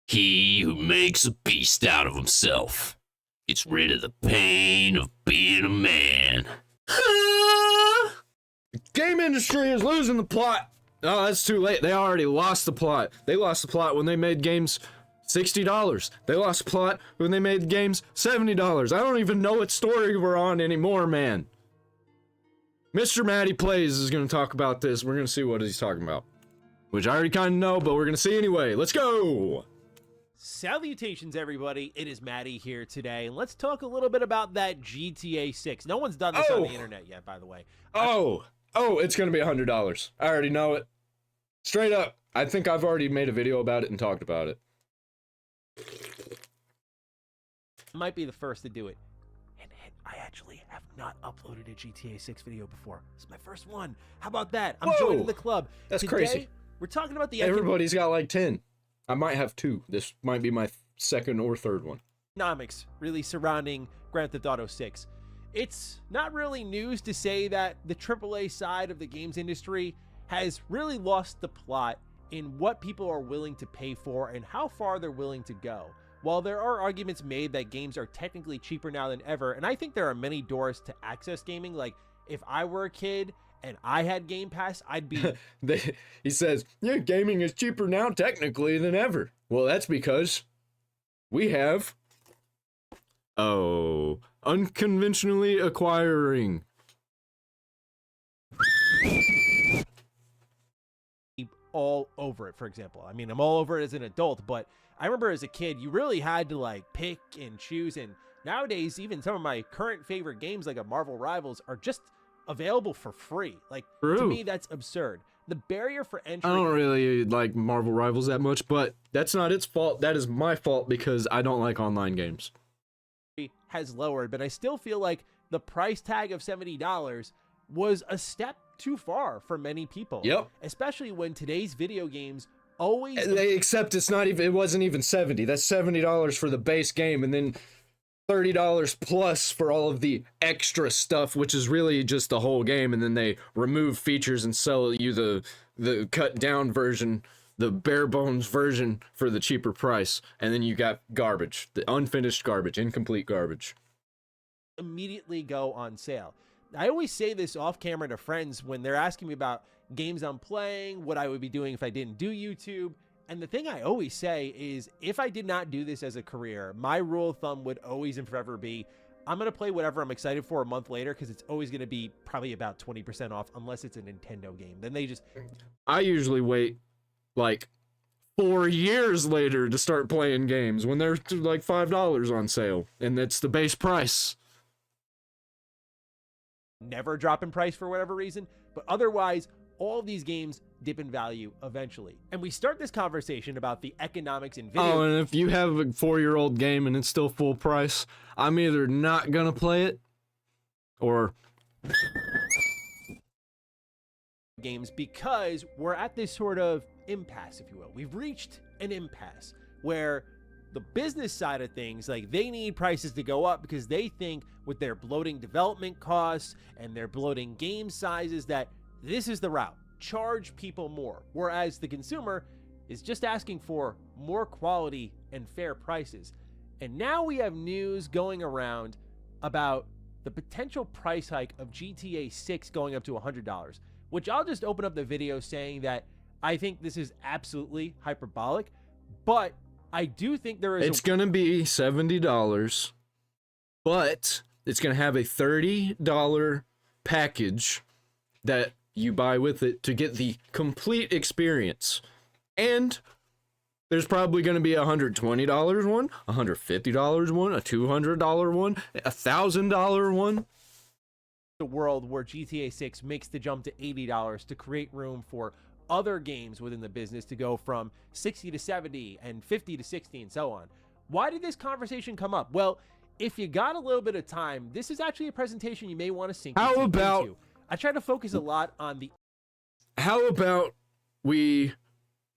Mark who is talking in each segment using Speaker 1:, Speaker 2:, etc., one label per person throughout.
Speaker 1: He who makes a beast out of himself gets rid of the pain of being a man.
Speaker 2: Game industry is losing the plot. Oh, that's too late. They already lost the plot. They lost the plot when they made games $60. They lost the plot when they made games $70. I don't even know what story we're on anymore, man. Mr. Matty Plays is going to talk about this. We're going to see what he's talking about. Which I already kind of know, but we're going to see anyway. Let's go!
Speaker 3: Salutations, everybody. It is Maddie here today, and let's talk a little bit about that GTA 6. No one's done this on the internet yet, by the way.
Speaker 2: It's going to be $100. I already know it. Straight up. I think I've already made a video about it and talked about it.
Speaker 3: Might be the first to do it. And I actually have not uploaded a GTA 6 video before. This is my first one. How about that? I'm joining the club.
Speaker 2: That's
Speaker 3: Today,
Speaker 2: crazy.
Speaker 3: We're talking about the
Speaker 2: Everybody's got like 10. I might have 2. This might be my second or third one.
Speaker 3: Economics really surrounding Grand Theft Auto 6. It's not really news to say that the AAA side of the games industry has really lost the plot in what people are willing to pay for and how far they're willing to go. While there are arguments made that games are technically cheaper now than ever, and I think there are many doors to access gaming, like if I were a kid and I had Game Pass, I'd be...
Speaker 2: He says, yeah, gaming is cheaper now technically than ever. Well, that's because we have... unconventionally acquiring.
Speaker 3: all over it, for example. I mean, I'm all over it as an adult, but I remember as a kid, you really had to like pick and choose. And nowadays, even some of my current favorite games like a Marvel Rivals are just available for free. Like, to me, that's absurd. The barrier for entry...
Speaker 2: I don't really like Marvel Rivals that much, but that's not its fault. That is my fault because I don't like online games.
Speaker 3: Has lowered, but I still feel like the price tag of $70 was a step too far for many people.
Speaker 2: Yep.
Speaker 3: Especially when today's video games always...
Speaker 2: Except it's not even... It wasn't even 70. That's $70 for the base game, and then $30 plus for all of the extra stuff, which is really just the whole game, and then they remove features and sell you the cut down version, the bare bones version for the cheaper price, and then you got garbage, the unfinished garbage, incomplete garbage.
Speaker 3: Immediately go on sale. I always say this off camera to friends when they're asking me about games I'm playing, what I would be doing if I didn't do YouTube. And the thing I always say is, if I did not do this as a career, my rule of thumb would always and forever be, I'm going to play whatever I'm excited for a month later, because it's always going to be probably about 20% off, unless it's a Nintendo game. Then they just...
Speaker 2: I usually wait like 4 years later to start playing games when they're like $5 on sale, and it's the base price.
Speaker 3: Never drop in price for whatever reason, but otherwise all of these games dip in value eventually. And we start this conversation about the economics in video.
Speaker 2: Oh, and if you have a 4-year-old game and it's still full price, I'm either not gonna play it or
Speaker 3: games, because we're at this sort of impasse, if you will. We've reached an impasse where the business side of things, like, they need prices to go up because they think with their bloating development costs and their bloating game sizes that this is the route. Charge people more. Whereas the consumer is just asking for more quality and fair prices. And now we have news going around about the potential price hike of GTA 6 going up to $100, which I'll just open up the video saying that I think this is absolutely hyperbolic, but I do think there is...
Speaker 2: It's going to be $70, but it's going to have a $30 package that you buy with it to get the complete experience. And there's probably going to be a $120 one, a $150 one, a $200 one, a $1,000 one.
Speaker 3: The world where GTA 6 makes the jump to $80 to create room for other games within the business to go from 60 to 70 and 50 to 60 and so on. Why did this conversation come up? Well, if you got a little bit of time, this is actually a presentation you may want to sink into. I try to focus a lot on the...
Speaker 2: How about we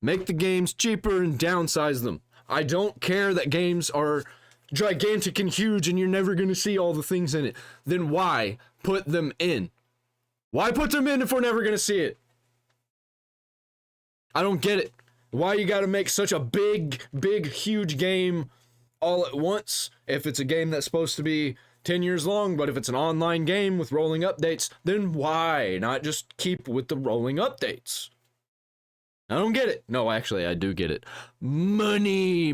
Speaker 2: make the games cheaper and downsize them? I don't care that games are gigantic and huge and you're never going to see all the things in it. Then why put them in? Why put them in if we're never going to see it? I don't get it. Why you gotta make such a big, huge game all at once if it's a game that's supposed to be 10 years long, but if it's an online game with rolling updates, then why not just keep with the rolling updates? I don't get it. No, actually, I do get it. Money.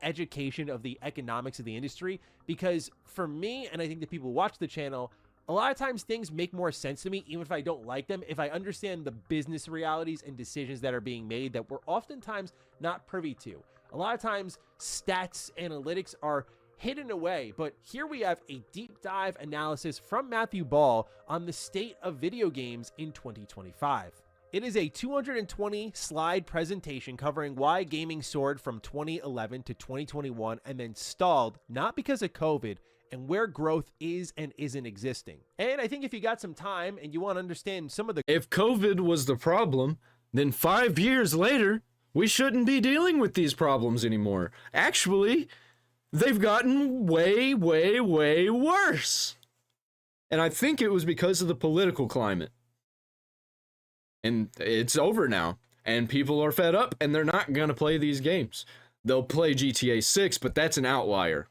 Speaker 3: Education of the economics of the industry, because for me, and I think the people who watch the channel, a lot of times things make more sense to me, even if I don't like them, if I understand the business realities and decisions that are being made that we're oftentimes not privy to. A lot of times stats, analytics are hidden away, but here we have a deep dive analysis from Matthew Ball on the state of video games in 2025. It is a 220 slide presentation covering why gaming soared from 2011 to 2021 and then stalled, not because of COVID, and where growth is and isn't existing. And I think if you got some time and you want to understand some of the...
Speaker 2: If COVID was the problem, then 5 years later, we shouldn't be dealing with these problems anymore. Actually, they've gotten way worse. And I think it was because of the political climate. And it's over now. And people are fed up and they're not going to play these games. They'll play GTA 6, but that's an outlier.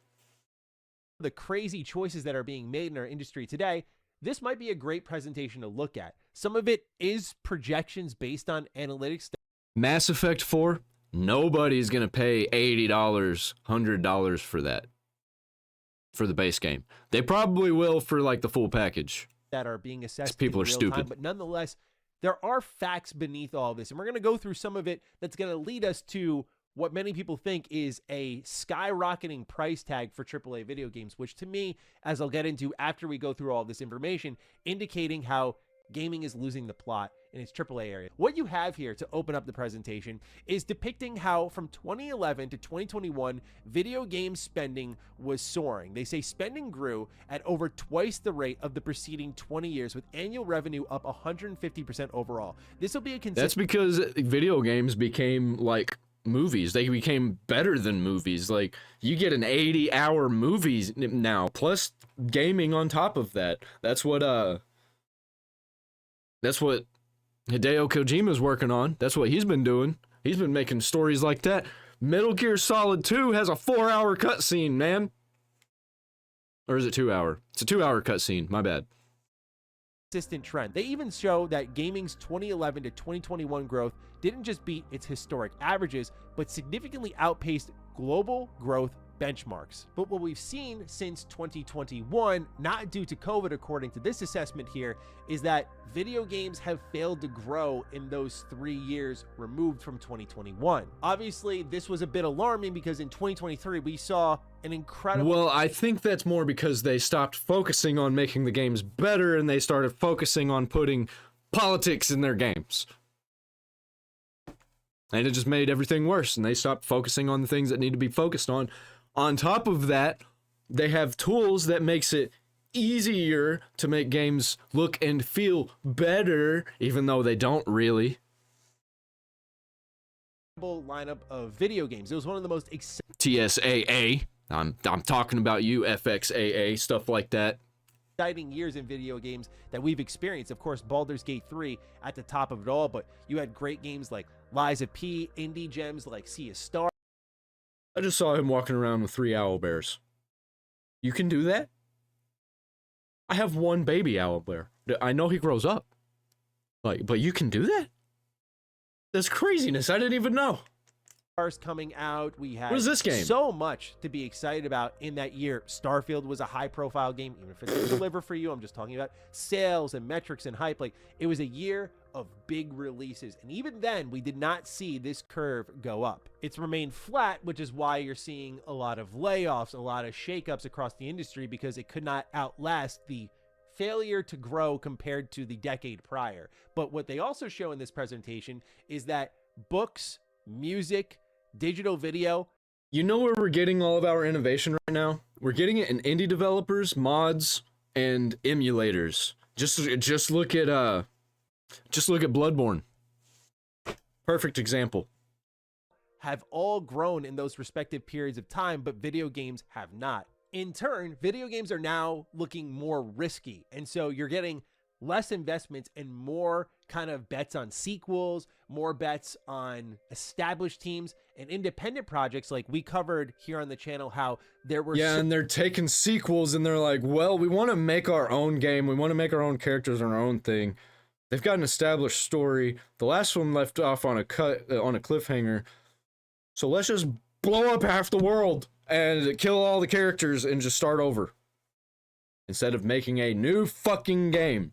Speaker 3: The crazy choices that are being made in our industry today, this might be a great presentation to look at. Some of it is projections based on analytics.
Speaker 2: Mass Effect 4, nobody's going to pay $80, $100 for that. For the base game. They probably will for like the full package.
Speaker 3: That are being assessed.
Speaker 2: People are
Speaker 3: real
Speaker 2: stupid.
Speaker 3: Time, but nonetheless, there are facts beneath all of this. And we're going to go through some of it that's going to lead us to what many people think is a skyrocketing price tag for AAA video games, which to me, as I'll get into after we go through all this information, indicating how gaming is losing the plot in its AAA area. What you have here to open up the presentation is depicting how from 2011 to 2021, video game spending was soaring. They say spending grew at over twice the rate of the preceding 20 years, with annual revenue up 150% overall. This will be a consistent...
Speaker 2: That's because video games became like movies. They became better than movies. Like, you get an 80-hour movie now, plus gaming on top of that. That's what Hideo Kojima's working on. That's what he's been doing. He's been making stories like that. Metal Gear Solid 2 has a 4-hour cutscene, man. Or is it 2-hour? It's a 2-hour cutscene. My bad.
Speaker 3: Consistent trend. They even show that gaming's 2011 to 2021 growth didn't just beat its historic averages, but significantly outpaced global growth benchmarks. But what we've seen since 2021, not due to COVID according to this assessment here, is that video games have failed to grow in those 3 years removed from 2021. Obviously, this was a bit alarming because in 2023 we saw an incredible...
Speaker 2: Well, I think that's more because they stopped focusing on making the games better and they started focusing on putting politics in their games. And it just made everything worse, and they stopped focusing on the things that need to be focused on. On top of that, they have tools that makes it easier to make games look and feel better, even though they don't really.
Speaker 3: Lineup of video games. It was one of the most
Speaker 2: TSAA. I'm talking about you, FXAA, stuff like that.
Speaker 3: exciting years in video games that we've experienced. Of course, Baldur's Gate 3 at the top of it all, but you had great games like Lies of P, indie gems like Sea of Stars.
Speaker 2: I just saw him walking around with 3 owlbears. You can do that? I have 1 baby owlbear. I know he grows up. But you can do that? That's craziness. I didn't even know.
Speaker 3: Coming out, we had
Speaker 2: what is this game?
Speaker 3: So much to be excited about in that year. Starfield was a high-profile game, even if it didn't deliver for you. I'm just talking about sales and metrics and hype. Like, it was a year of big releases, and even then, we did not see this curve go up. It's remained flat, which is why you're seeing a lot of layoffs, a lot of shakeups across the industry, because it could not outlast the failure to grow compared to the decade prior. But what they also show in this presentation is that books, music, digital video.
Speaker 2: You know where we're getting all of our innovation right now? We're getting it in indie developers, mods, and emulators. Just look at Bloodborne. Perfect example.
Speaker 3: Have all grown in those respective periods of time, but video games have not. In turn, video games are now looking more risky. And so you're getting less investments and more kind of bets on sequels, more bets on established teams and independent projects. Like we covered here on the channel how there were
Speaker 2: and they're taking sequels and they're like, well, we want to make our own game, we want to make our own characters and our own thing. They've got an established story. The last one left off on a cliffhanger, so let's just blow up half the world and kill all the characters and just start over instead of making a new fucking game.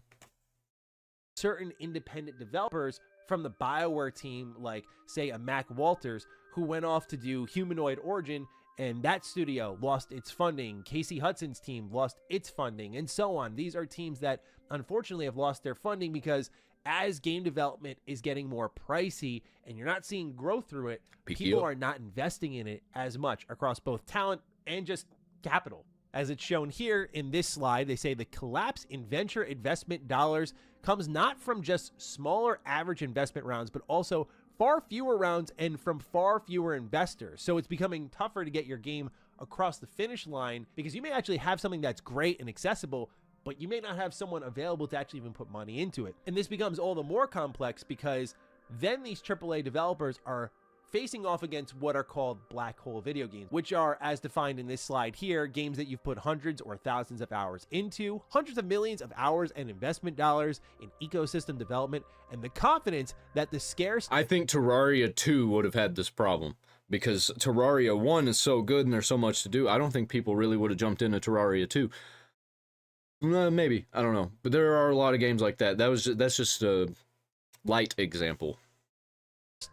Speaker 3: certain independent developers from the BioWare team, like say a Mac Walters, who went off to do Humanoid Origin, and that studio lost its funding. Casey Hudson's team lost its funding, and so on. These are teams that unfortunately have lost their funding because as game development is getting more pricey and you're not seeing growth through it, people are not investing in it as much across both talent and just capital. As it's shown here in this slide, they say the collapse in venture investment dollars comes not from just smaller average investment rounds, but also far fewer rounds and from far fewer investors. So it's becoming tougher to get your game across the finish line because you may actually have something that's great and accessible, but you may not have someone available to actually even put money into it. And this becomes all the more complex because then these AAA developers are facing off against what are called black hole video games, which are, as defined in this slide here, games that you've put hundreds or thousands of hours into, hundreds of millions of hours and investment dollars in ecosystem development, and the confidence that the scarce...
Speaker 2: I think Terraria 2 would have had this problem, because Terraria 1 is so good and there's so much to do. I don't think people really would have jumped into Terraria 2. Maybe, I don't know. But there are a lot of games like that. That's just a light example.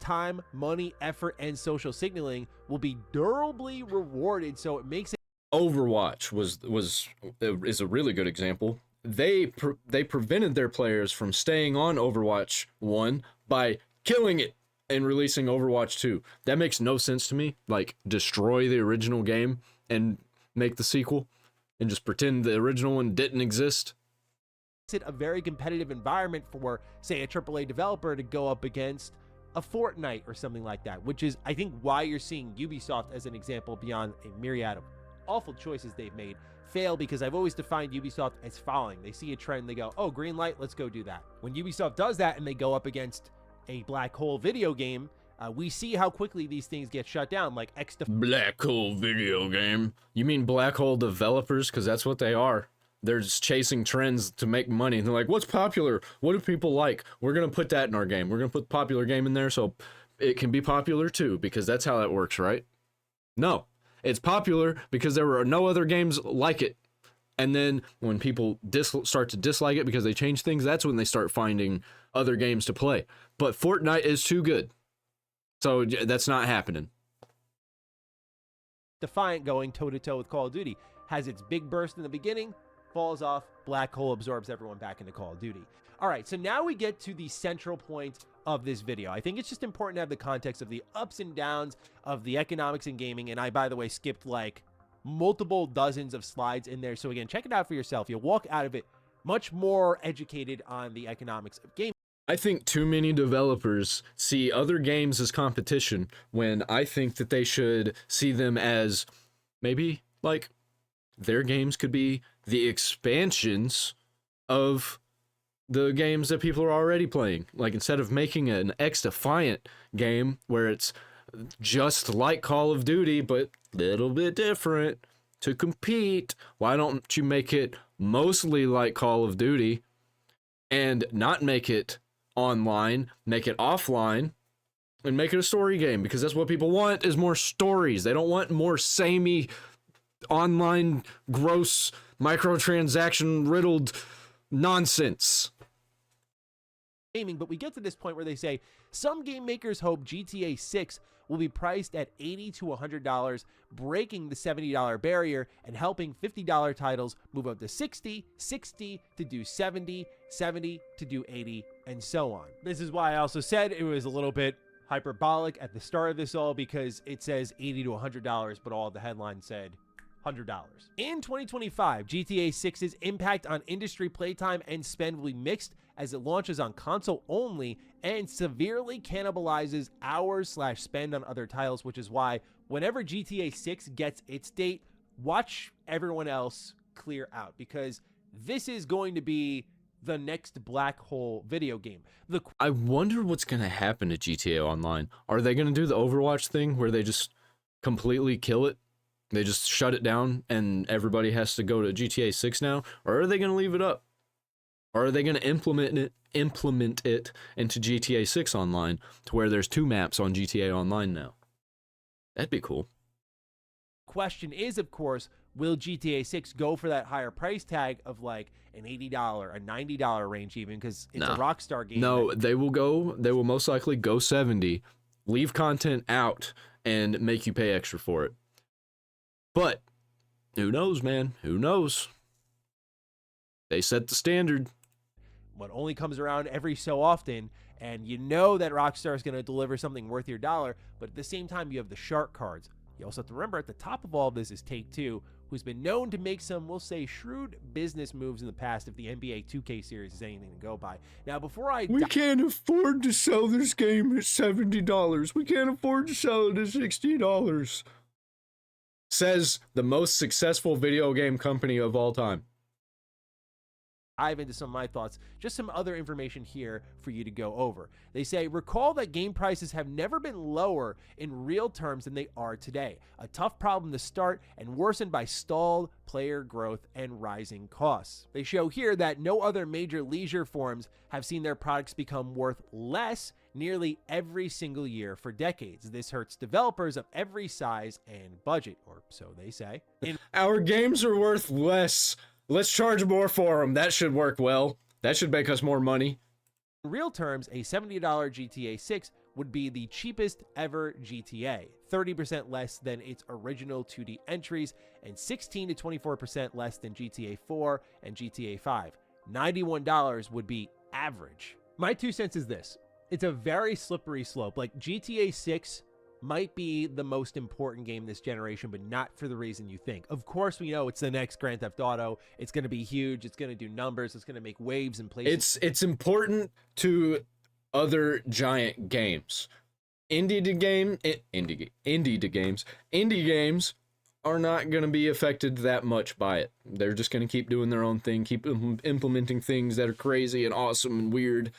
Speaker 3: Time, money, effort, and social signaling will be durably rewarded, so it makes it...
Speaker 2: Overwatch is a really good example. They prevented their players from staying on Overwatch 1 by killing it and releasing Overwatch 2. That makes no sense to me. Like, destroy the original game and make the sequel and just pretend the original one didn't exist.
Speaker 3: It's a very competitive environment for, say, a AAA developer to go up against a Fortnite or something like that, which is, I think, why you're seeing Ubisoft as an example beyond a myriad of awful choices they've made fail, because I've always defined Ubisoft as following. They see a trend, they go, oh, green light, let's go do that. When Ubisoft does that and they go up against a black hole video game, we see how quickly these things get shut down, like
Speaker 2: Black hole video game? You mean black hole developers? Because that's what they are. They're just chasing trends to make money. And they're like, what's popular? What do people like? We're going to put that in our game. We're going to put the popular game in there so it can be popular too, because that's how that works, right? No, it's popular because there were no other games like it. And then when people start to dislike it because they change things, that's when they start finding other games to play. But Fortnite is too good. So that's not happening.
Speaker 3: Defiant going toe-to-toe with Call of Duty has its big burst in the beginning, falls off, black hole absorbs everyone back into Call of Duty. All right, so now we get to the central point of this video. I think it's just important to have the context of the ups and downs of the economics in gaming, and I, by the way, skipped like multiple dozens of slides in there. So again, check it out for yourself. You'll walk out of it much more educated on the economics of gaming.
Speaker 2: I think too many developers see other games as competition when I think that they should see them as maybe like their games could be the expansions of the games that people are already playing. Like, instead of making an X-Defiant game where it's just like Call of Duty but a little bit different to compete, why don't you make it mostly like Call of Duty and not make it online, make it offline, and make it a story game? Because that's what people want, is more stories. They don't want more samey online gross microtransaction riddled nonsense.
Speaker 3: Gaming, but we get to this point where they say some game makers hope GTA 6 will be priced at $80 to $100, breaking the $70 barrier and helping $50 titles move up to $60, $60 to do $70, $70 to do $80, and so on. This is why I also said it was a little bit hyperbolic at the start of this all, because it says $80 to $100, but all the headline said $100. In 2025, GTA 6's impact on industry playtime and spend will be mixed, as it launches on console only and severely cannibalizes hours/spend on other titles, which is why whenever GTA 6 gets its date, watch everyone else clear out, because this is going to be the next black hole video game.
Speaker 2: I wonder what's going to happen to GTA Online. Are they going to do the Overwatch thing where they just completely kill it? They just shut it down and everybody has to go to GTA 6 now? Or are they going to leave it up? Or are they going to implement it into GTA 6 Online to where there's 2 maps on GTA Online now? That'd be cool.
Speaker 3: Question is, of course, will GTA 6 go for that higher price tag of like an $80, a $90 range even, because it's a Rockstar game?
Speaker 2: No, they will most likely go 70, leave content out, and make you pay extra for it. But who knows, man? Who knows? They set the standard.
Speaker 3: What only comes around every so often, and you know that Rockstar is going to deliver something worth your dollar, but at the same time, you have the shark cards. You also have to remember at the top of all of this is Take-Two, who's been known to make some, we'll say, shrewd business moves in the past if the NBA 2K series is anything to go by. Now, before
Speaker 2: We can't afford to sell this game at $70. We can't afford to sell it at $60. Says the most successful video game company of all time.
Speaker 3: dive into some of my thoughts, just some other information here for you to go over. They say, recall that game prices have never been lower in real terms than they are today. A tough problem to start and worsened by stalled player growth and rising costs. They show here that no other major leisure forums have seen their products become worth less nearly every single year for decades. This hurts developers of every size and budget, or so they say.
Speaker 2: Our games are worth less. Let's charge more for them. That should work well. That should make us more money.
Speaker 3: In real terms, a $70 GTA 6 would be the cheapest ever GTA, 30% less than its original 2D entries, and 16 to 24% less than GTA 4 and GTA 5. $91 would be average. My 2 cents is this. It's a very slippery slope. Like, GTA 6 might be the most important game this generation, but not for the reason you think. Of course, we know it's the next Grand Theft Auto. It's going to be huge. It's going to do numbers. It's going to make waves in places.
Speaker 2: It's important to other giant games. Indie games are not going to be affected that much by it. They're just going to keep doing their own thing, keep implementing things that are crazy and awesome and weird,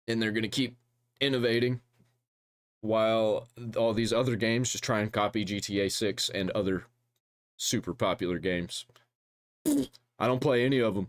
Speaker 2: and they're going to keep innovating. While all these other games just try and copy GTA 6 and other super popular games. I don't play any of them.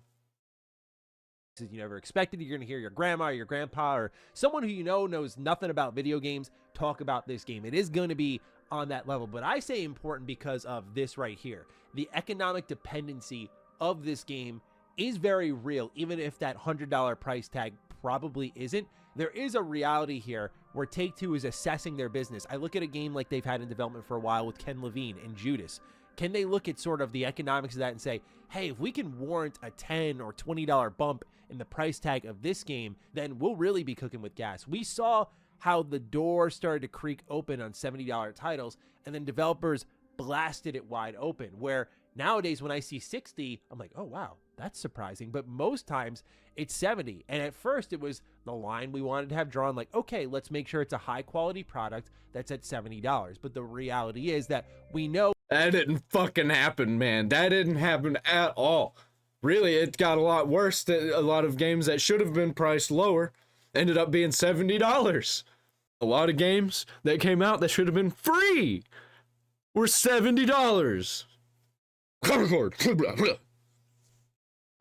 Speaker 3: You never expected. You're going to hear your grandma or your grandpa or someone who you know knows nothing about video games talk about this game. It is going to be on that level, but I say important because of this right here. The economic dependency of this game is very real, even if that $100 price tag probably isn't. There is a reality here where Take-Two is assessing their business. I look at a game like they've had in development for a while with Ken Levine and Judas. Can they look at sort of the economics of that and say, hey, if we can warrant a $10 or $20 bump in the price tag of this game, then we'll really be cooking with gas. We saw how the door started to creak open on $70 titles, and then developers blasted it wide open, where nowadays when I see 60, I'm like, oh, wow, that's surprising. But most times it's 70. And at first it was the line we wanted to have drawn, like, okay, let's make sure it's a high quality product that's at $70. But the reality is that we know
Speaker 2: that didn't fucking happen, man. That didn't happen at all. Really, it got a lot worse. That a lot of games that should have been priced lower ended up being $70. A lot of games that came out that should have been free were $70.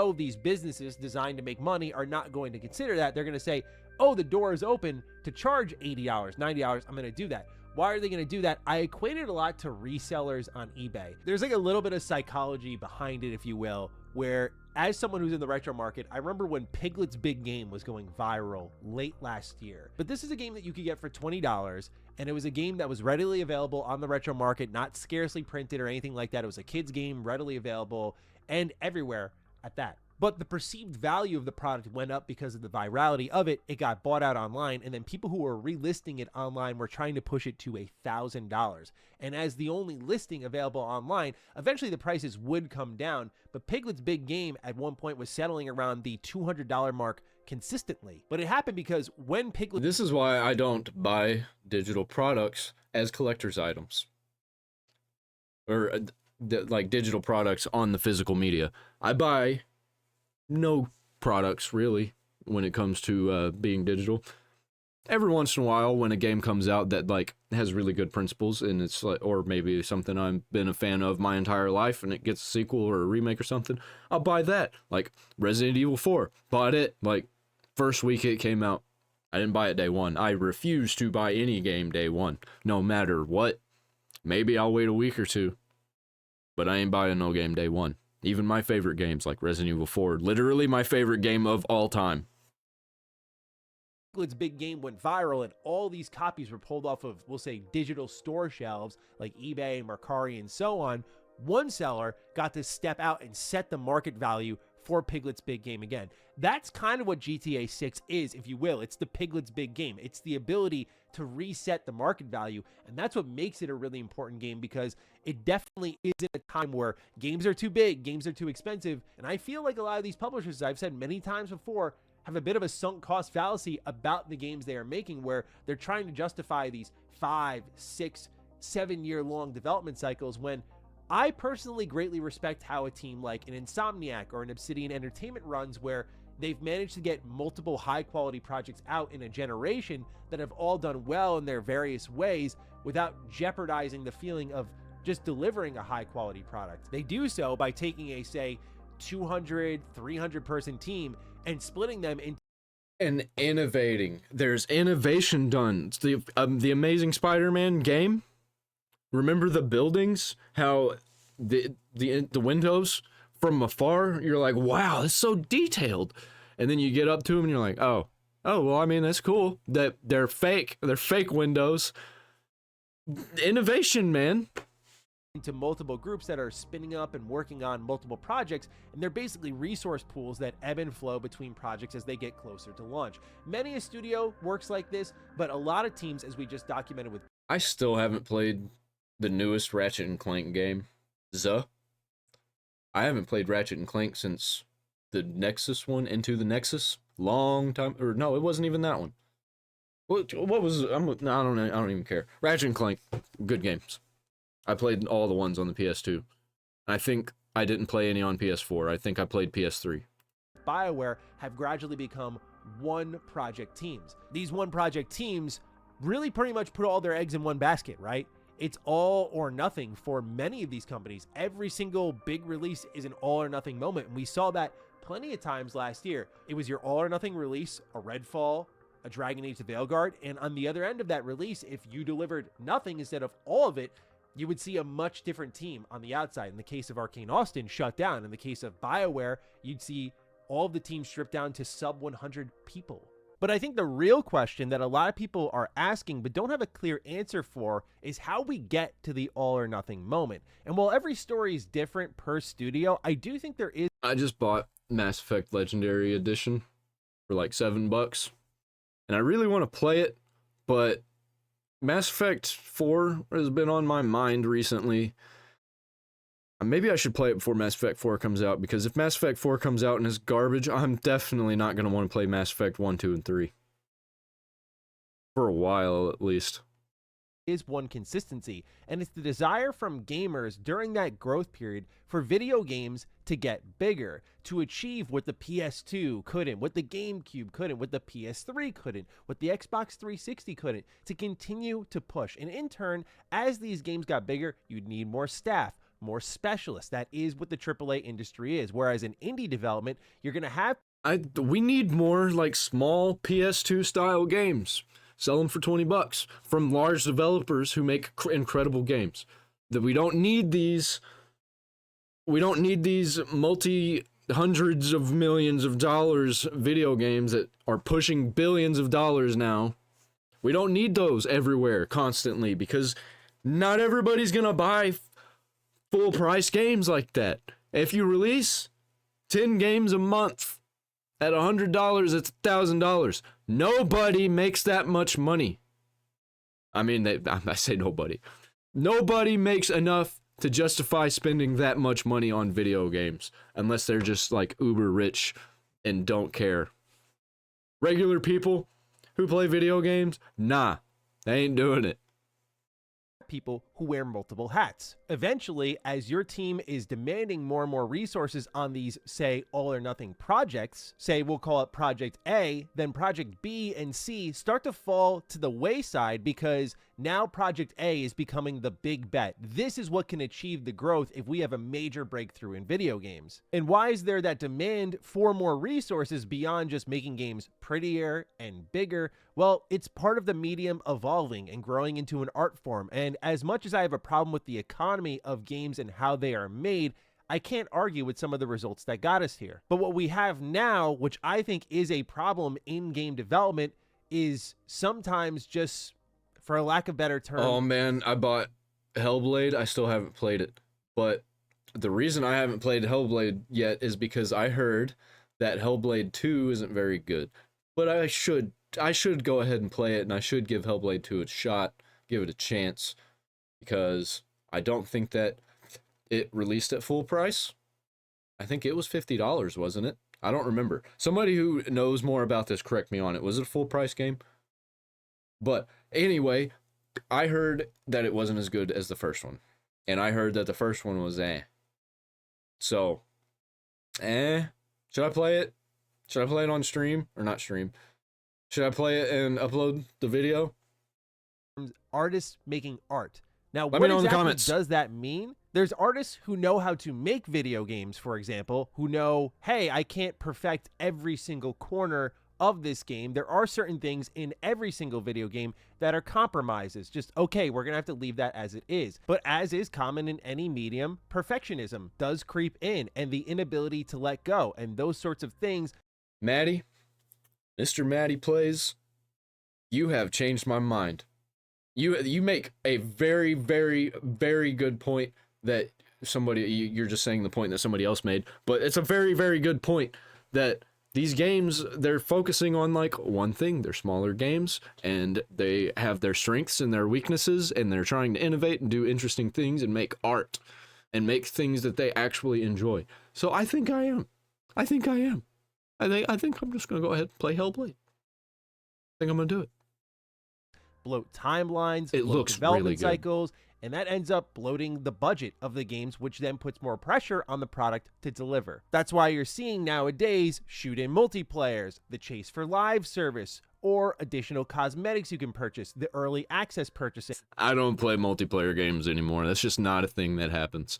Speaker 3: Oh, these businesses designed to make money are not going to consider that. They're going to say, oh, the door is open to charge $80, $90. I'm going to do that. Why are they going to do that? I equate it a lot to resellers on eBay. There's like a little bit of psychology behind it, if you will, where as someone who's in the retro market, I remember when Piglet's Big Game was going viral late last year. But this is a game that you could get for $20, and it was a game that was readily available on the retro market, not scarcely printed or anything like that. It was a kid's game, readily available, and everywhere at that. But the perceived value of the product went up because of the virality of it. It got bought out online, and then people who were relisting it online were trying to push it to $1,000. And as the only listing available online, eventually the prices would come down. But Piglet's Big Game at one point was settling around the $200 mark consistently. But it happened because when Piglet...
Speaker 2: This is why I don't buy digital products as collector's items. Or like digital products on the physical media. I buy no products, really, when it comes to being digital. Every once in a while, when a game comes out that like has really good principles, and it's like, or maybe something I've been a fan of my entire life, and it gets a sequel or a remake or something, I'll buy that. Like Resident Evil 4, bought it like first week it came out. I didn't buy it day one. I refuse to buy any game day one, no matter what. Maybe I'll wait a week or two, but I ain't buying no game day one. Even my favorite games like Resident Evil 4, literally my favorite game of all time.
Speaker 3: Its big game went viral, and all these copies were pulled off of, we'll say, digital store shelves like eBay, Mercari, and so on. One seller got to step out and set the market value for Piglet's Big Game again. That's kind of what GTA 6 is, if you will. It's the Piglet's Big Game. It's the ability to reset the market value, and that's what makes it a really important game, because it definitely is in a time where games are too big, games are too expensive, and I feel like a lot of these publishers, as I've said many times before, have a bit of a sunk cost fallacy about the games they are making, where they're trying to justify these 5, 6, 7 year long development cycles, when I personally greatly respect how a team like an Insomniac or an Obsidian Entertainment runs, where they've managed to get multiple high quality projects out in a generation that have all done well in their various ways without jeopardizing the feeling of just delivering a high quality product. They do so by taking a, say, 200, 300 person team and splitting them into
Speaker 2: and innovating. There's innovation done. It's the Amazing Spider-Man game. Remember the buildings? How the windows from afar, you're like, wow, that's so detailed. And then you get up to them and you're like, oh, well, I mean, that's cool. That they're fake. They're fake windows. Innovation, man.
Speaker 3: Into multiple groups that are spinning up and working on multiple projects, and they're basically resource pools that ebb and flow between projects as they get closer to launch. Many a studio works like this, but a lot of teams, as we just documented with...
Speaker 2: I still haven't played the newest Ratchet and Clank game, I haven't played Ratchet and Clank since the Nexus one, Into the Nexus, long time, or no, it wasn't even that one. What was, I don't even care. Ratchet and Clank, good games. I played all the ones on the PS2. I think I didn't play any on PS4. I think I played PS3.
Speaker 3: BioWare have gradually become one project teams. These one project teams really pretty much put all their eggs in one basket, right? It's all or nothing for many of these companies. Every single big release is an all or nothing moment, and we saw that plenty of times last year. It was your all or nothing release, a Redfall, a Dragon Age the Veilguard, and on the other end of that release, if you delivered nothing instead of all of it, you would see a much different team on the outside. In the case of Arcane Austin, shut down. In the case of BioWare, you'd see all of the teams stripped down to sub 100 people. But I think the real question that a lot of people are asking but don't have a clear answer for is how we get to the all or nothing moment. And while every story is different per studio, I do think there is...
Speaker 2: I just bought Mass Effect Legendary Edition for like $7, and I really want to play it, but Mass Effect 4 has been on my mind recently. Maybe I should play it before Mass Effect 4 comes out, because if Mass Effect 4 comes out and is garbage, I'm definitely not going to want to play Mass Effect 1, 2, and 3. For a while, at least.
Speaker 3: Is one consistency, and it's the desire from gamers during that growth period for video games to get bigger, to achieve what the PS2 couldn't, what the GameCube couldn't, what the PS3 couldn't, what the Xbox 360 couldn't, to continue to push. And in turn, as these games got bigger, you'd need more staff, more specialists. That is what the AAA industry is. Whereas in indie development, you're going to have...
Speaker 2: we need more like small PS2 style games. Sell them for $20 from large developers who make incredible games. That we don't need these multi hundreds of millions of dollars video games that are pushing billions of dollars now. We don't need those everywhere constantly, because not everybody's gonna buy full price games like that. If you release 10 games a month at $100, it's $1,000. Nobody makes that much money. I mean, I say nobody. Nobody makes enough to justify spending that much money on video games, unless they're just like uber rich and don't care. Regular people who play video games, nah, they ain't doing it.
Speaker 3: people who wear multiple hats. Eventually, as your team is demanding more and more resources on these, say, all or nothing projects, say we'll call it Project A, then Project B and C start to fall to the wayside because now Project A is becoming the big bet. This is what can achieve the growth if we have a major breakthrough in video games. And why is there that demand for more resources beyond just making games prettier and bigger? Well, it's part of the medium evolving and growing into an art form. And as much as I have a problem with the economy of games and how they are made, I can't argue with some of the results that got us here. But what we have now, which I think is a problem in game development, is sometimes just, for a lack of better term...
Speaker 2: Oh man, I bought Hellblade. I still haven't played it. But the reason I haven't played Hellblade yet is because I heard that Hellblade 2 isn't very good. But I should go ahead and play it, and I should give Hellblade 2 a shot, give it a chance, because I don't think that it released at full price. I think it was $50, wasn't it? I don't remember. Somebody who knows more about this, correct me on it. Was it a full price game? But anyway, I heard that it wasn't as good as the first one. And I heard that the first one was So, should I play it? Should I play it on stream? Or not stream? Should I play it and upload the video?
Speaker 3: Artists making art. Now,
Speaker 2: Let
Speaker 3: what
Speaker 2: me know in the
Speaker 3: exactly
Speaker 2: comments.
Speaker 3: does that mean? There's artists who know how to make video games, for example, who know, hey, I can't perfect every single corner of this game. There are certain things in every single video game that are compromises. Just, okay, we're going to have to leave that as it is. But as is common in any medium, perfectionism does creep in, and the inability to let go, and those sorts of things.
Speaker 2: Maddie, Mr. Maddie Plays, you have changed my mind. You make a very, very, very good point that you're just saying the point that somebody else made, but it's a very, very good point that these games, they're focusing on like one thing. They're smaller games, and they have their strengths and their weaknesses, and they're trying to innovate and do interesting things and make art and make things that they actually enjoy. So I think I am. I think I'm just gonna go ahead and play Hellblade. I think I'm gonna do it.
Speaker 3: Bloat timelines,
Speaker 2: It
Speaker 3: bloat
Speaker 2: looks
Speaker 3: development
Speaker 2: really good.
Speaker 3: cycles, and that ends up bloating the budget of the games, which then puts more pressure on the product to deliver. That's why you're seeing nowadays shoot-in multiplayers, the chase for live service, or additional cosmetics you can purchase, the early access purchasing.
Speaker 2: I don't play multiplayer games anymore. That's just not a thing that happens.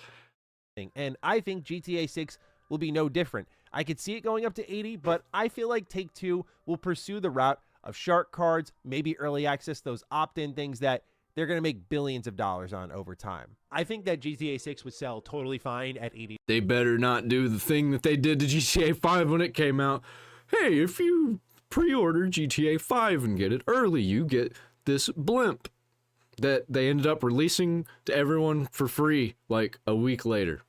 Speaker 3: And I think GTA 6 will be no different. I could see it going up to 80, but I feel like Take-Two will pursue the route of shark cards, maybe early access, those opt-in things that they're going to make billions of dollars on over time. I think that GTA 6 would sell totally fine at 80.
Speaker 2: They better not do the thing that they did to GTA 5 when it came out. Hey, if you pre-order GTA 5 and get it early, you get this blimp that they ended up releasing to everyone for free like a week later.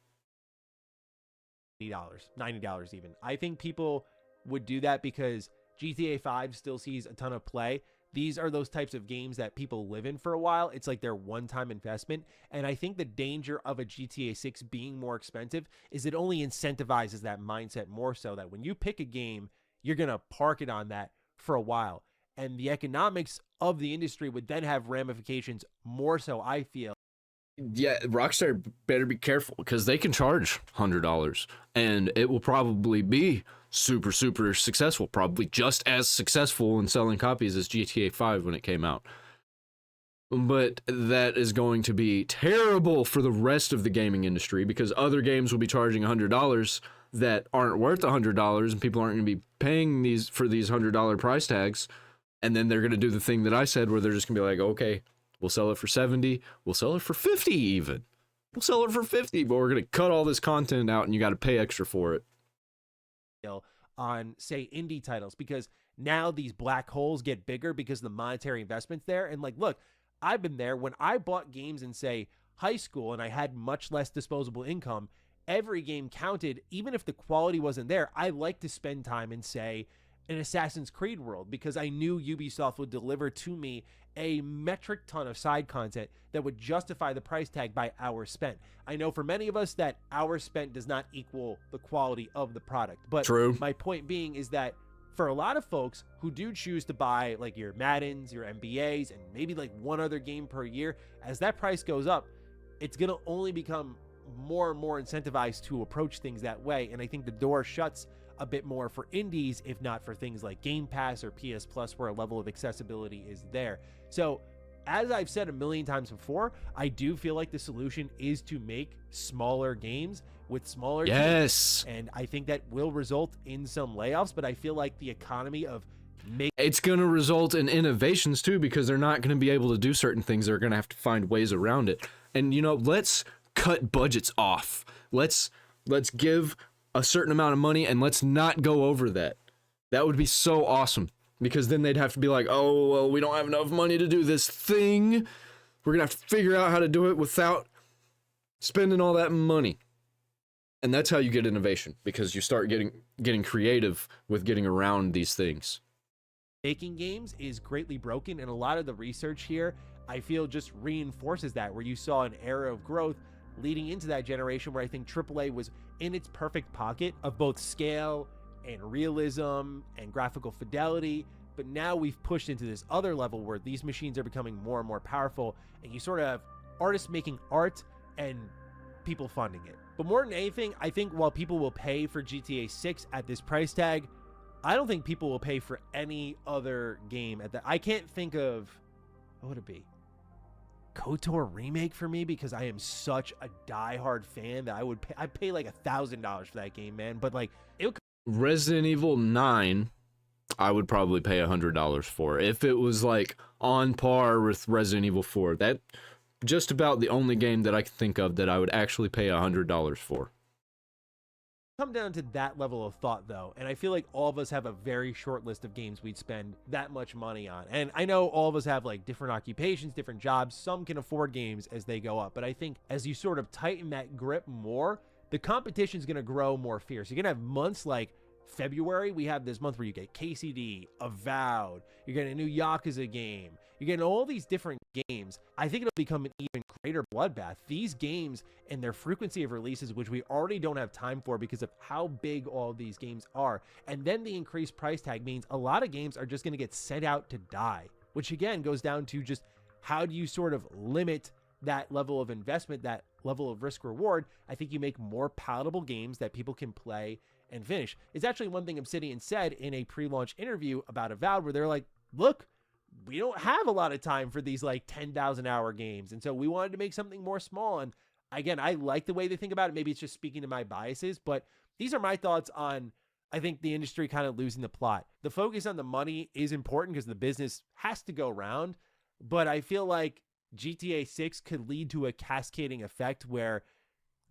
Speaker 3: $80, $90 even. I think people would do that because GTA 5 still sees a ton of play. These are those types of games that people live in for a while. It's like their one-time investment. And I think the danger of a GTA 6 being more expensive is it only incentivizes that mindset more so that when you pick a game, you're going to park it on that for a while. And the economics of the industry would then have ramifications more so, I feel.
Speaker 2: Yeah, Rockstar better be careful because they can charge $100 and it will probably be super, super successful, probably just as successful in selling copies as GTA 5 when it came out. But that is going to be terrible for the rest of the gaming industry because other games will be charging $100 that aren't worth $100 and people aren't going to be paying these $100 price tags. And then they're going to do the thing that I said where they're just going to be like, okay, we'll sell it for 70. We'll sell it for 50 even. We'll sell it for 50, but we're going to cut all this content out and you got to pay extra for it.
Speaker 3: On, say, indie titles, because now these black holes get bigger because the monetary investment's there. And like, look, I've been there when I bought games in, say, high school and I had much less disposable income. Every game counted, even if the quality wasn't there. I like to spend time in, say, an Assassin's Creed world because I knew Ubisoft would deliver to me a metric ton of side content that would justify the price tag by hours spent. I know for many of us that hours spent does not equal the quality of the product. But
Speaker 2: True.
Speaker 3: My point being is that for a lot of folks who do choose to buy like your Maddens, your NBAs, and maybe like one other game per year, as that price goes up, it's going to only become more and more incentivized to approach things that way. And I think the door shuts a bit more for indies, if not for things like Game Pass or PS Plus, where a level of accessibility is there. So as I've said a million times before, I do feel like the solution is to make smaller games with smaller teams. And I think that will result in some layoffs, but I feel like the economy of
Speaker 2: it's going to result in innovations too, because they're not going to be able to do certain things. They're going to have to find ways around it. And let's cut budgets off. Let's give a certain amount of money and let's not go over that. That would be so awesome, because then they'd have to be like, oh, well, we don't have enough money to do this thing. We're going to have to figure out how to do it without spending all that money. And that's how you get innovation, because you start getting creative with getting around these things.
Speaker 3: Making games is greatly broken, and a lot of the research here, I feel, just reinforces that, where you saw an era of growth leading into that generation where I think AAA was in its perfect pocket of both scale and realism and graphical fidelity. But now we've pushed into this other level where these machines are becoming more and more powerful, and you sort of have artists making art and people funding it. But more than anything, I think while people will pay for GTA 6 at this price tag, I don't think people will pay for any other game at that. I can't think of, what would it be? KOTOR remake for me, because I am such a diehard fan that I'd pay like $1,000 for that game, man. But like,
Speaker 2: Resident Evil 9, I would probably pay $100 for if it was like on par with Resident Evil 4. That just about the only game that I can think of that I would actually pay $100 for.
Speaker 3: Come down to that level of thought though, and I feel like all of us have a very short list of games we'd spend that much money on. And I know all of us have like different occupations, different jobs. Some can afford games as they go up, but I think as you sort of tighten that grip more, the competition is going to grow more fierce. You're going to have months like February. We have this month where you get KCD, Avowed, you're getting a new Yakuza game, you're getting all these different games. I think it'll become an even greater bloodbath. These games and their frequency of releases, which we already don't have time for because of how big all of these games are, and then the increased price tag means a lot of games are just going to get sent out to die, which again goes down to just how do you sort of limit that level of investment, that level of risk reward. I think you make more palatable games that people can play and finish. It's actually one thing Obsidian said in a pre-launch interview about Avowed, where they're like, look, we don't have a lot of time for these like 10,000 hour games. And so we wanted to make something more small. And again, I like the way they think about it. Maybe it's just speaking to my biases, but these are my thoughts on, I think, the industry kind of losing the plot. The focus on the money is important because the business has to go round, but I feel like GTA 6 could lead to a cascading effect where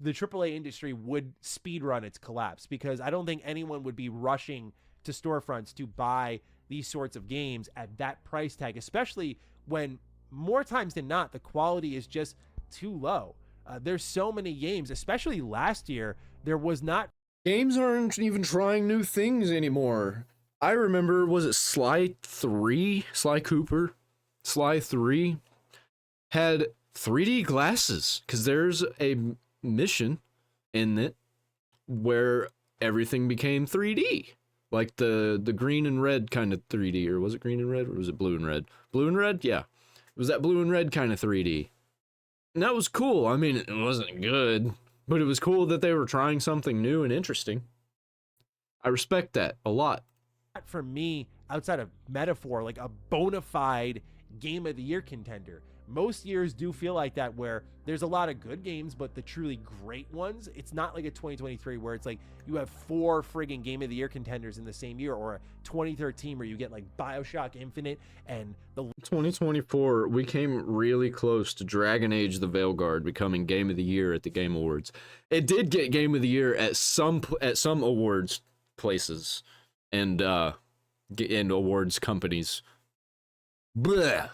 Speaker 3: the AAA industry would speedrun its collapse, because I don't think anyone would be rushing to storefronts to buy these sorts of games at that price tag, especially when more times than not, the quality is just too low. There's so many games, especially last year, there was not.
Speaker 2: Games aren't even trying new things anymore. I remember, was it Sly 3? Sly Cooper? Sly 3 had 3D glasses, because there's a mission in it where everything became 3D. Like the green and red kind of 3D, or was it green and red, or was it blue and red? Blue and red, yeah. It was that blue and red kind of 3D. And that was cool. I mean, it wasn't good, but it was cool that they were trying something new and interesting. I respect that a lot.
Speaker 3: For me, outside of metaphor, like a bona fide game of the year contender. Most years do feel like that, where there's a lot of good games, but the truly great ones, it's not like a 2023 where it's like you have 4 friggin' game of the year contenders in the same year, or a 2013 where you get like BioShock Infinite and the
Speaker 2: 2024, we came really close to Dragon Age the Veilguard becoming game of the year at the Game Awards. It did get game of the year at some awards places and awards companies. Bleh.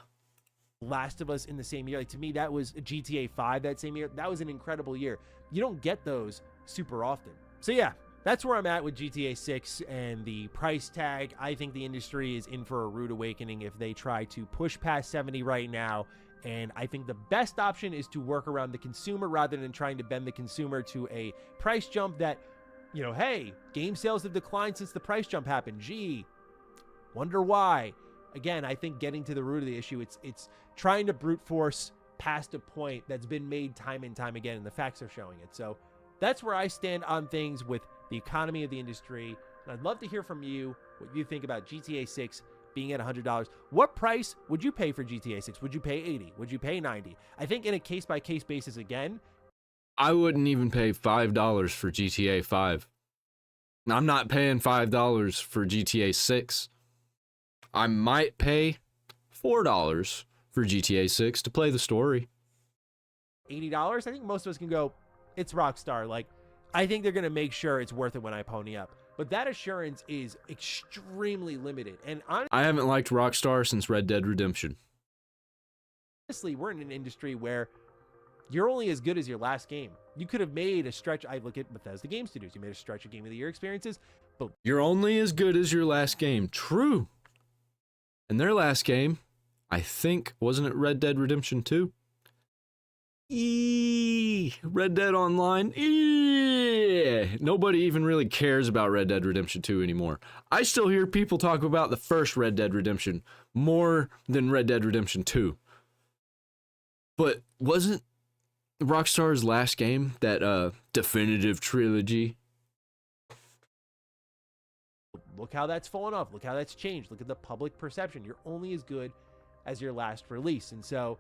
Speaker 3: Last of Us in the same year. Like, to me, that was GTA 5 that same year. That was an incredible year. You don't get those super often. So yeah, that's where I'm at with GTA 6 and the price tag. I think the industry is in for a rude awakening if they try to push past 70 right now. And I think the best option is to work around the consumer rather than trying to bend the consumer to a price jump that, you know, hey, game sales have declined since the price jump happened. Gee, Wonder why. Again, I think getting to the root of the issue, it's trying to brute force past a point that's been made time and time again, and the facts are showing it. So that's where I stand on things with the economy of the industry. And I'd love to hear from you what you think about GTA 6 being at $100. What price would you pay for GTA 6? Would you pay 80? Would you pay 90? I think in a case-by-case basis, again,
Speaker 2: I wouldn't even pay $5 for GTA 5. I'm not paying $5 for GTA 6. I might pay $4 for GTA 6 to play the story.
Speaker 3: $80, I think most of us can go, it's Rockstar. Like, I think they're going to make sure it's worth it when I pony up. But that assurance is extremely limited. And
Speaker 2: I haven't liked Rockstar since Red Dead Redemption.
Speaker 3: honestly, we're in an industry where you're only as good as your last game. You could have made a stretch. I look at Bethesda Game Studios. You made a stretch of Game of the Year experiences, but
Speaker 2: You're only as good as your last game. True. And their last game, I think, wasn't it Red Dead Redemption 2? Red Dead Online. Nobody even really cares about Red Dead Redemption 2 anymore. I still hear people talk about the first Red Dead Redemption more than Red Dead Redemption 2. But wasn't Rockstar's last game that definitive trilogy?
Speaker 3: look how that's fallen off. Look how that's changed. Look at the public perception. You're only as good as your last release. And so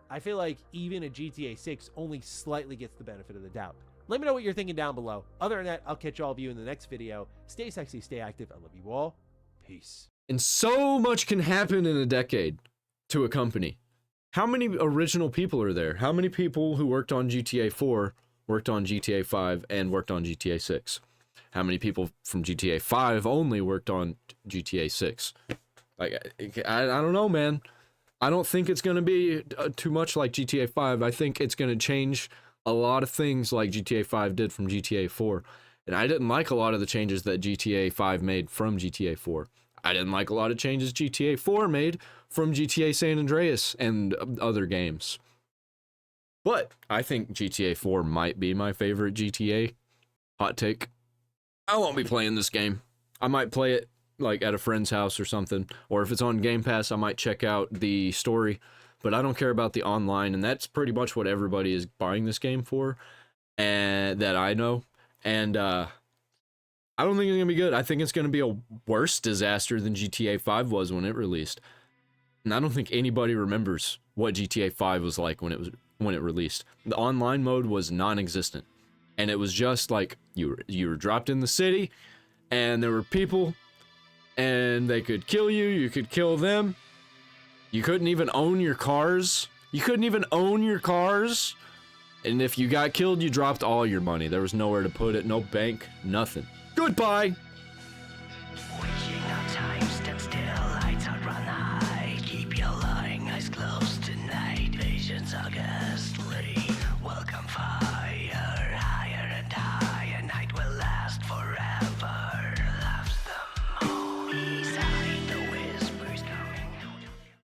Speaker 3: I feel like even a GTA 6 only slightly gets the benefit of the doubt. Let me know what you're thinking down below. Other than that, I'll catch all of you in the next video. Stay sexy, stay active. I love you all. Peace.
Speaker 2: And so much can happen in a decade to a company. How many original people are there? How many people who worked on GTA 4 worked on GTA 5 and worked on GTA 6? How many people from GTA 5 only worked on GTA 6? Like, I don't know, man. I don't think it's going to be too much like GTA 5. I think it's going to change a lot of things like GTA 5 did from GTA 4. And I didn't like a lot of the changes that GTA 5 made from GTA 4. I didn't like a lot of changes GTA 4 made from GTA San Andreas and other games. But I think GTA 4 might be my favorite GTA. Hot take. I won't be playing this game. I might play it like at a friend's house or something. Or if it's on Game Pass, I might check out the story. But I don't care about the online, and that's pretty much what everybody is buying this game for, and that I know. And I don't think it's gonna be good. I think it's gonna be a worse disaster than GTA 5 was when it released. And I don't think anybody remembers what GTA 5 was like when it released. The online mode was non-existent, and it was just like you were dropped in the city, and there were people, and they could kill you. You could kill them. You couldn't even own your cars. And if you got killed, you dropped all your money. There was nowhere to put it, no bank, nothing. Goodbye!